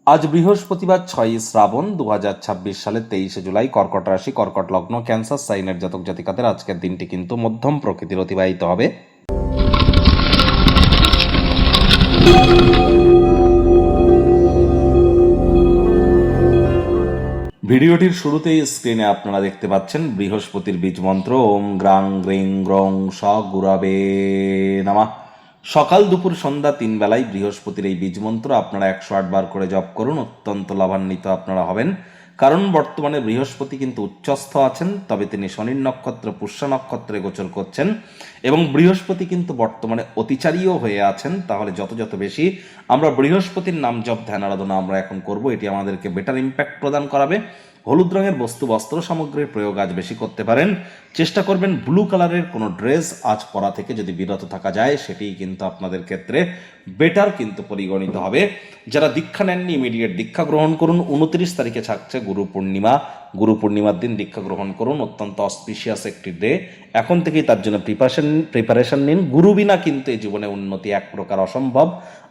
আজ বৃহস্পতিবার 6ই শ্রাবণ 2026 সালের 23শে জুলাই। কর্কট রাশি, কর্কট লগ্ন, ক্যান্সার সাইনের জাতক জাতিকাদের আজকের দিনটি কিন্তু মধ্যম প্রকৃতির অতিবাহিত হবে। ভিডিওটির শুরুতেই স্ক্রিনে আপনারা দেখতে পাচ্ছেন বৃহস্পতির বীজ মন্ত্র ওম গ্রাং গ্রিং গ্রং স গুরাবে নমঃ। সকাল দুপুর সন্ধ্যা 3 বেলায় বৃহস্পতির এই বীজ মন্ত্র আপনারা 108 বার করে জপ করুন, অত্যন্ত লাভান্বিত আপনারা হবেন। কারণ বর্তমানে বৃহস্পতি কিন্তু উচ্চস্থ আছেন, তবে তিনি শনির নক্ষত্র পুষ্যা নক্ষত্রে গোচর করছেন এবং বৃহস্পতি কিন্তু বর্তমানে অতিচারীও হয়ে আছেন। তাহলে যত বেশি আমরা বৃহস্পতির নাম জপ ধ্যান আরাধনা আমরা এখন করব, এটি আমাদেরকে বেটার ইম্প্যাক্ট প্রদান করাবে। হলুদ রঙের বস্তু বস্ত্র সামগ্রীর প্রয়োগ আজ বেশি করতে পারেন। চেষ্টা করবেন ব্লু কালারের কোনো ড্রেস আজ পরা থেকে যদি বিরত থাকা যায়, সেটি কিন্তু আপনাদের ক্ষেত্রে বেটার কিন্তু পরিগণিত হবে। যারা দীক্ষা নেননি ইমিডিয়েট দীক্ষা গ্রহণ করুন। 29 তারিখে থাকছে গুরু পূর্ণিমার দিন দীক্ষা গ্রহণ করুন, অত্যন্ত অসপিশিয়াস একটি ডে। এখন থেকেই তার জন্য প্রিপারেশন নিন। গুরু বিনা কিন্তু এই জীবনে উন্নতি এক প্রকার অসম্ভব।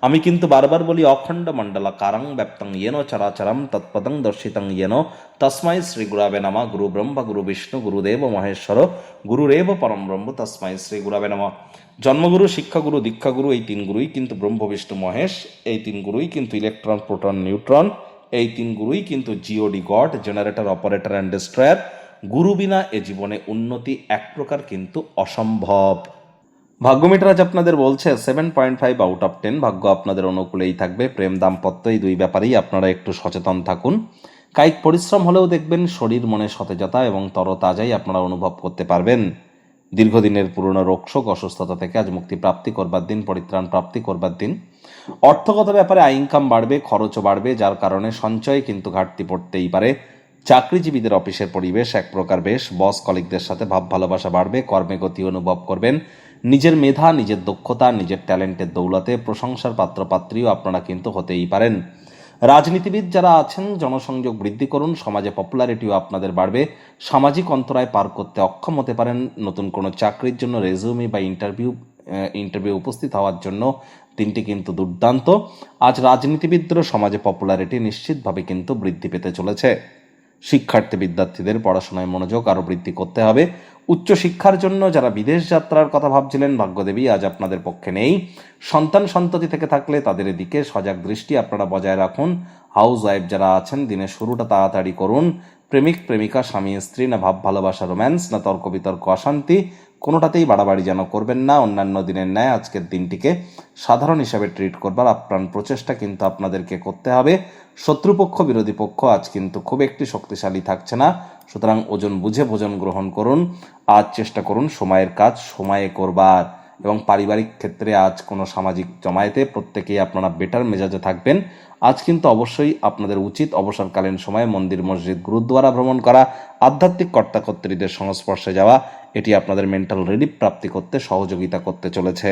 আমি কিন্তু বারবার বলি অখণ্ড মণ্ডলা কারং ব্যাপ্তং ইয়েন চরাচরম তৎপদং দর্শিতং ইয়েন তস্মাই শ্রী গুরাবে নমঃ। গুরু ব্রহ্মা গুরু বিষ্ণু গুরুদেব মহেশ্বর গুরুরেব পরম ব্রহ্ম তস্মাই শ্রী গুরাবে নমঃ। জন্মগুরু, শিক্ষাগুরু, দীক্ষাগুরু এই তিন গুরুই কিন্তু ব্রহ্ম বিষ্ণু মহেশ। এই তিন গুরুই কিন্তু ইলেকট্রন প্রোটন নিউট্রন। এই তিন গুরুই কিন্তু G O D God, generator operator and destroyer. গুরু বিনা এ জীবনে উন্নতি এক প্রকার কিন্তু অসম্ভব। ভাগ্যমিটার আজ আপনাদের বলছে 7.5 আউট অফ 10। ভাগ্য আপনাদের অনুকূলেই থাকবে। প্রেম দাম্পত্য এই দুই ব্যাপারেই আপনারা একটু সচেতন থাকুন। কায়িক পরিশ্রম হলেও দেখবেন শরীর মনে সতেজতা এবং তরতাজাই আপনারা অনুভব করতে পারবেন। দীর্ঘদিনের পুরনো রোগশোক অসুস্থতা থেকে আজ মুক্তি প্রাপ্তি করবার দিন, পরিত্রাণ প্রাপ্তি করবার দিন। অর্থগত ব্যাপারে ইনকাম বাড়বে, খরচও বাড়বে, যার কারণে সঞ্চয়ে কিন্তু ঘাটতি পড়তেই পারে। চাকরিজীবীদের অফিসের পরিবেশ এক প্রকার বেশ। বস কলিগদের সাথে ভাব ভালোবাসা বাড়বে, কর্মে গতি অনুভব করবেন। নিজের মেধা, নিজের দক্ষতা, নিজের ট্যালেন্টের দৌলতে প্রশংসার পাত্রপাত্রীও আপনারা কিন্তু হতেই পারেন। রাজনীতিবিদ যারা আছেন জনসংযোগ বৃদ্ধি করুন, সমাজে পপুলারিটিও আপনাদের বাড়বে। সামাজিক অন্তরায় পার করতে অক্ষম হতে পারেন। নতুন কোনো চাকরির জন্য রেজিউমি বা ইন্টারভিউ উপস্থিত হওয়ার জন্য দিনটি কিন্তু দুর্দান্ত। আজ রাজনীতিবিদদেরও সমাজে পপুলারিটি নিশ্চিতভাবে কিন্তু বৃদ্ধি পেতে চলেছে। শিক্ষার্থী বিদ্যার্থীদের পড়াশোনায় মনোযোগ আরও বৃদ্ধি করতে হবে। উচ্চশিক্ষার জন্য যারা বিদেশ যাত্রার কথা ভাবছিলেন, ভাগ্যদেবী আজ আপনাদের পক্ষে নেই। সন্তান সন্ততি থেকে থাকলে তাদের দিকে সজাগ দৃষ্টি আপনারা বজায় রাখুন। হাউস ওয়াইফ যারা আছেন দিনের শুরুটা তাড়াতাড়ি করুন। প্রেমিক প্রেমিকা, স্বামী স্ত্রী, না ভাব ভালোবাসা রোম্যান্স, না তর্ক বিতর্ক অশান্তি, কোনোটাতেই বাড়াবাড়ি যেন করবেন না। অন্যান্য দিনের ন্যায় আজকের দিনটিকে সাধারণ হিসাবে ট্রিট করবার আপ্রাণ প্রচেষ্টা কিন্তু আপনাদেরকে করতে হবে। শত্রুপক্ষ বিরোধী পক্ষ আজ কিন্তু খুব একটি শক্তিশালী থাকছে না, সুতরাং ওজন বুঝে ভোজন গ্রহণ করুন। আজ চেষ্টা করুন সময়ের কাজ সময়ে করবার। এবং পারিবারিক ক্ষেত্রে আজ কোনো সামাজিক জমায়েতে প্রত্যেকেই আপনারা বেটার মেজাজে থাকবেন। আজ কিন্তু অবশ্যই আপনাদের উচিত অবসরকালীন সময়ে মন্দির, মসজিদ, গুরুদ্বারা ভ্রমণ করা, আধ্যাত্মিক কর্তাকর্ত্রীদের সংস্পর্শে যাওয়া। এটি আপনাদের মেন্টাল রিলিফ প্রাপ্তি করতে সহযোগিতা করতে চলেছে।